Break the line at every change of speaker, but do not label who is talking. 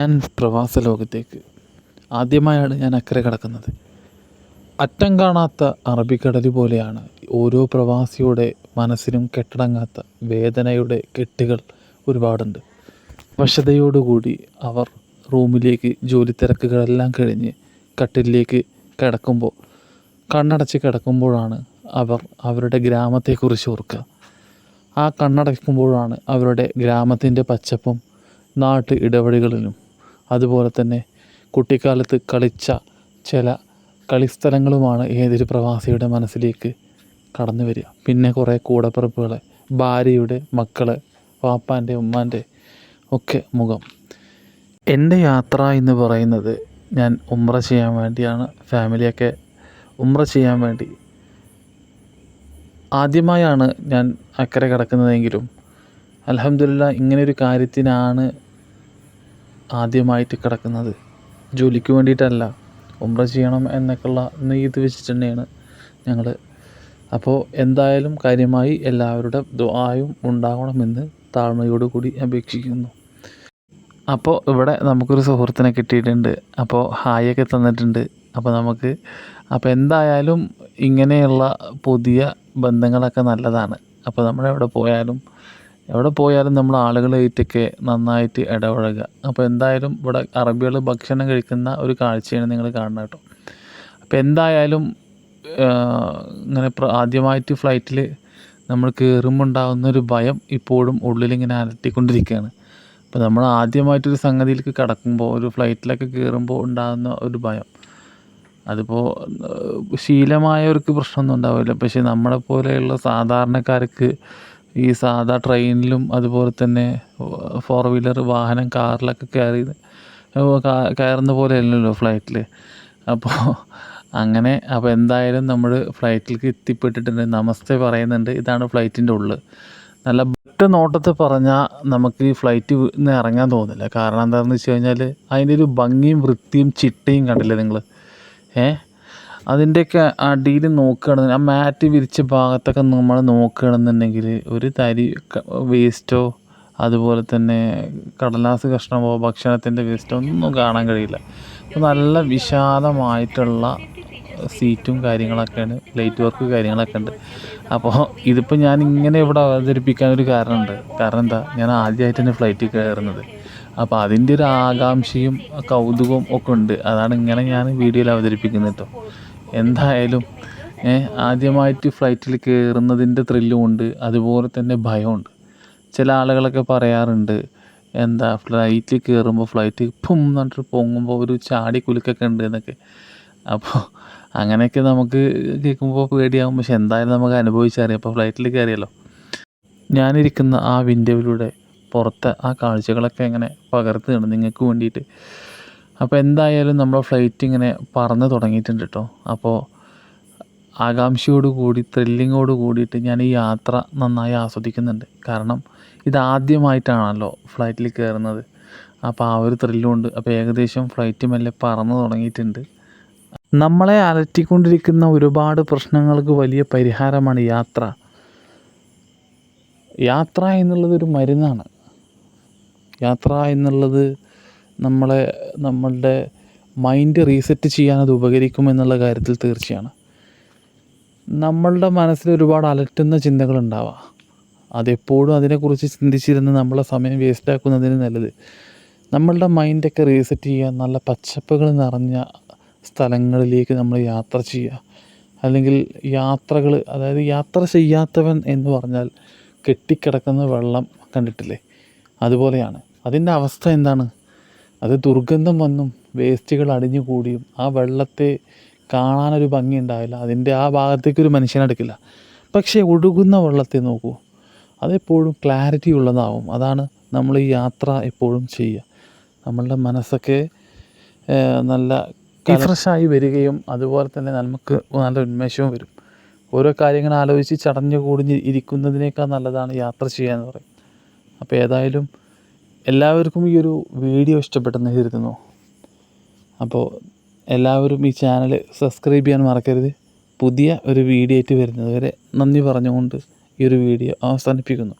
ഞാൻ പ്രവാസ ലോകത്തേക്ക് ആദ്യമായാണ് ഞാൻ അക്കരെ കടക്കുന്നത്. അറ്റം കാണാത്ത അറബിക്കടൽ പോലെയാണ് ഓരോ പ്രവാസിയുടെ മനസ്സിനും കെട്ടടങ്ങാത്ത വേദനയുടെ കെട്ടുകൾ ഒരുപാടുണ്ട്. വശതയോടുകൂടി അവർ റൂമിലേക്ക് ജോലി തിരക്കുകളെല്ലാം കഴിഞ്ഞ് കട്ടിലിലേക്ക് കിടക്കുമ്പോൾ, കണ്ണടച്ച് കിടക്കുമ്പോഴാണ് അവർ അവരുടെ ഗ്രാമത്തെക്കുറിച്ച് ഓർക്കുക. ആ കണ്ണടയ്ക്കുമ്പോഴാണ് അവരുടെ ഗ്രാമത്തിൻ്റെ പച്ചപ്പും നാട്ടു ഇടവഴികളിലും അതുപോലെ തന്നെ കുട്ടിക്കാലത്ത് കളിച്ച ചില കളിസ്ഥലങ്ങളുമാണ് ഏതൊരു പ്രവാസിയുടെ മനസ്സിലേക്ക് കടന്നു വരിക. പിന്നെ കുറേ കൂടപ്പിറപ്പുകളെ, ഭാര്യയുടെ മക്കളെ, വാപ്പാൻ്റെ ഉമ്മാൻ്റെ ഒക്കെ മുഖം. എൻ്റെ യാത്ര എന്ന് പറയുന്നത് ഞാൻ ഉംറ ചെയ്യാൻ വേണ്ടിയാണ്. ഫാമിലിയൊക്കെ ഉംറ ചെയ്യാൻ വേണ്ടി ആദ്യമായാണ് ഞാൻ അക്കരെ കിടക്കുന്നതെങ്കിലും അൽഹംദുലില്ലാഹ് ഇങ്ങനെയൊരു കാര്യത്തിനാണ് ആദ്യമായിട്ട് കിടക്കുന്നത്. ജോലിക്ക് വേണ്ടിയിട്ടല്ല, ഉംറ ചെയ്യണം എന്നൊക്കെയുള്ള നെയ്ത് വെച്ചിട്ട് തന്നെയാണ് ഞങ്ങൾ. അപ്പോൾ എന്തായാലും കാര്യമായി എല്ലാവരുടെ ദുആയും ഉണ്ടാവണമെന്ന് താഴ്മയോടുകൂടി അപേക്ഷിക്കുന്നു. അപ്പോൾ ഇവിടെ നമുക്കൊരു സുഹൃത്തിനെ കിട്ടിയിട്ടുണ്ട്. അപ്പോൾ ഹായൊക്കെ തന്നിട്ടുണ്ട്. അപ്പോൾ എന്തായാലും ഇങ്ങനെയുള്ള പുതിയ ബന്ധങ്ങളൊക്കെ നല്ലതാണ്. അപ്പോൾ നമ്മളെവിടെ പോയാലും നമ്മൾ ആളുകളായിട്ടൊക്കെ നന്നായിട്ട് ഇടപഴകുക. അപ്പോൾ എന്തായാലും ഇവിടെ അറബികൾ ഭക്ഷണം കഴിക്കുന്ന ഒരു കാഴ്ചയാണ് നിങ്ങൾ കാണുന്നത് കേട്ടോ. അപ്പോൾ എന്തായാലും ഇങ്ങനെ ആദ്യമായിട്ട് ഫ്ലൈറ്റിൽ നമ്മൾ കയറുമ്പോൾ ഉണ്ടാകുന്നൊരു ഭയം ഇപ്പോഴും ഉള്ളിലിങ്ങനെ അലട്ടിക്കൊണ്ടിരിക്കുകയാണ്. അപ്പോൾ നമ്മൾ ആദ്യമായിട്ടൊരു സംഗതിയിലേക്ക് കടക്കുമ്പോൾ, ഒരു ഫ്ലൈറ്റിലൊക്കെ കയറുമ്പോൾ ഉണ്ടാകുന്ന ഒരു ഭയം, അതിപ്പോൾ ശീലമായവർക്ക് പ്രശ്നമൊന്നും ഉണ്ടാവില്ല. പക്ഷേ നമ്മളെപ്പോലെയുള്ള സാധാരണക്കാർക്ക് ഈ സാധാ ട്രെയിനിലും അതുപോലെ തന്നെ ഫോർ വീലർ വാഹനം കാറിലൊക്കെ കയറുന്ന പോലെ അല്ലല്ലോ ഫ്ലൈറ്റിൽ. അപ്പോൾ എന്തായാലും നമ്മൾ ഫ്ലൈറ്റിലേക്ക് എത്തിപ്പെട്ടിട്ടുണ്ട്. നമസ്തേ പറയുന്നുണ്ട്. ഇതാണ് ഫ്ലൈറ്റിൻ്റെ ഉള്ളിൽ. നല്ല ഒറ്റ നോട്ടത്തിൽ പറഞ്ഞാൽ നമുക്ക് ഈ ഫ്ലൈറ്റിൽ നിന്ന് ഇറങ്ങാൻ തോന്നില്ല. കാരണം എന്താണെന്ന് വെച്ച് കഴിഞ്ഞാൽ അതിൻ്റെ ഒരു ഭംഗിയും വൃത്തിയും ചിട്ടയും കണ്ടില്ലേ നിങ്ങൾ? അതിൻ്റെയൊക്കെ അടിയിൽ നോക്കുകയാണെന്നുണ്ടെങ്കിൽ, ആ മാറ്റ് വിരിച്ച ഭാഗത്തൊക്കെ നമ്മൾ നോക്കുകയാണെന്നുണ്ടെങ്കിൽ ഒരു തരി വേസ്റ്റോ അതുപോലെ തന്നെ കടലാസ് കഷ്ണമോ ഭക്ഷണത്തിൻ്റെ വേസ്റ്റോ ഒന്നും കാണാൻ കഴിയില്ല. അപ്പോൾ നല്ല വിശാലമായിട്ടുള്ള സീറ്റും കാര്യങ്ങളൊക്കെയാണ്, ലൈറ്റ് വർക്ക് കാര്യങ്ങളൊക്കെ ഉണ്ട്. അപ്പോൾ ഇതിപ്പോൾ ഞാൻ ഇങ്ങനെ ഇവിടെ അവതരിപ്പിക്കാനൊരു കാരണമുണ്ട്. കാരണം എന്താ, ഞാൻ ആദ്യമായിട്ട് തന്നെ ഫ്ലൈറ്റിൽ കയറുന്നത്. അപ്പോൾ അതിൻ്റെ ഒരു ആകാംക്ഷയും കൗതുകവും ഒക്കെ ഉണ്ട്. അതാണ് ഇങ്ങനെ ഞാൻ വീഡിയോയിൽ അവതരിപ്പിക്കുന്നത് കേട്ടോ. എന്തായാലും ആദ്യമായിട്ട് ഫ്ലൈറ്റിൽ കയറുന്നതിൻ്റെ ത്രില്ലും ഉണ്ട്, അതുപോലെ തന്നെ ഭയമുണ്ട്. ചില ആളുകളൊക്കെ പറയാറുണ്ട്, എന്താ ഫ്ലൈറ്റിൽ കയറുമ്പോൾ ഫ്ലൈറ്റ് പും എന്നിട്ട് പൊങ്ങുമ്പോൾ ഒരു ചാടി കുലുക്കൊക്കെ ഉണ്ട് എന്നൊക്കെ. അപ്പോൾ അങ്ങനെയൊക്കെ നമുക്ക് കേൾക്കുമ്പോൾ പേടിയാകും. പക്ഷെ എന്തായാലും നമുക്ക് അനുഭവിച്ചറിയാം. അപ്പോൾ ഫ്ലൈറ്റിൽ കയറിയല്ലോ. ഞാനിരിക്കുന്ന ആ വിൻഡോയിലൂടെ പുറത്തെ ആ കാഴ്ചകളൊക്കെ ഇങ്ങനെ പകർത്തുകയാണ് നിങ്ങൾക്ക് വേണ്ടിയിട്ട്. അപ്പോൾ എന്തായാലും നമ്മുടെ ഫ്ലൈറ്റ് ഇങ്ങനെ പറന്ന് തുടങ്ങിയിട്ടുണ്ട് കേട്ടോ. അപ്പോൾ ആകാംക്ഷയോട് കൂടി, ത്രില്ലിങ്ങോട് കൂടിയിട്ട് ഞാൻ ഈ യാത്ര നന്നായി ആസ്വദിക്കുന്നുണ്ട്. കാരണം ഇതാദ്യമായിട്ടാണല്ലോ ഫ്ലൈറ്റിൽ കയറുന്നത്. അപ്പോൾ ആ ഒരു ത്രില്ലുണ്ട്. അപ്പോൾ ഏകദേശം ഫ്ലൈറ്റ് മെല്ലെ പറന്ന് തുടങ്ങിയിട്ടുണ്ട്. നമ്മളെ അലട്ടിക്കൊണ്ടിരിക്കുന്ന ഒരുപാട് പ്രശ്നങ്ങൾക്ക് വലിയ പരിഹാരമാണ് യാത്ര. യാത്ര എന്നുള്ളത് ഒരു മരുന്നാണ്. യാത്ര എന്നുള്ളത് നമ്മളുടെ മൈൻഡ് റീസെറ്റ് ചെയ്യാൻ അത് ഉപകരിക്കുമെന്നുള്ള കാര്യത്തിൽ തീർച്ചയാണ്. നമ്മളുടെ മനസ്സിൽ ഒരുപാട് അലട്ടുന്ന ചിന്തകളുണ്ടാവാം. അതെപ്പോഴും അതിനെക്കുറിച്ച് ചിന്തിച്ചിരുന്ന് നമ്മളെ സമയം വേസ്റ്റാക്കുന്നതിന് നല്ലത് നമ്മളുടെ മൈൻഡൊക്കെ റീസെറ്റ് ചെയ്യാൻ നല്ല പച്ചപ്പുകൾ നിറഞ്ഞ സ്ഥലങ്ങളിലേക്ക് നമ്മൾ യാത്ര ചെയ്യുക. അല്ലെങ്കിൽ യാത്രകൾ, അതായത് യാത്ര ചെയ്യാത്തവൻ എന്ന് പറഞ്ഞാൽ കെട്ടിക്കിടക്കുന്ന വെള്ളം കണ്ടിട്ടില്ലേ, അതുപോലെയാണ് അതിൻ്റെ അവസ്ഥ. എന്താണ് അത്? ദുർഗന്ധം വന്നും വേസ്റ്റുകൾ അടിഞ്ഞു കൂടിയും ആ വെള്ളത്തെ കാണാനൊരു ഭംഗി ഉണ്ടാവില്ല. അതിൻ്റെ ആ ഭാഗത്തേക്കൊരു മനുഷ്യനെടുക്കില്ല. പക്ഷേ ഒഴുകുന്ന വെള്ളത്തെ നോക്കൂ, അതെപ്പോഴും ക്ലാരിറ്റി ഉള്ളതാവും. അതാണ് നമ്മൾ ഈ യാത്ര എപ്പോഴും ചെയ്യുക. നമ്മളുടെ മനസ്സൊക്കെ നല്ല ഫ്രഷായി വരികയും അതുപോലെ തന്നെ നമുക്ക് നല്ല ഉന്മേഷവും വരും. ഓരോ കാര്യങ്ങൾ ആലോചിച്ച് ചടഞ്ഞു കൂടിഞ്ഞ് ഇരിക്കുന്നതിനേക്കാൾ നല്ലതാണ് യാത്ര ചെയ്യുക എന്ന് പറയും. അപ്പോൾ ഏതായാലും എല്ലാവർക്കും ഈ ഒരു വീഡിയോ ഇഷ്ടപ്പെട്ടെന്ന് കരുതുന്നു. അപ്പോൾ എല്ലാവരും ഈ ചാനൽ സബ്സ്ക്രൈബ് ചെയ്യാൻ മറക്കരുത്. പുതിയ ഒരു വീഡിയോ ആയിട്ട് വരുന്നത് വരെ നന്ദി പറഞ്ഞുകൊണ്ട് ഈ ഒരു വീഡിയോ അവസാനിപ്പിക്കുന്നു.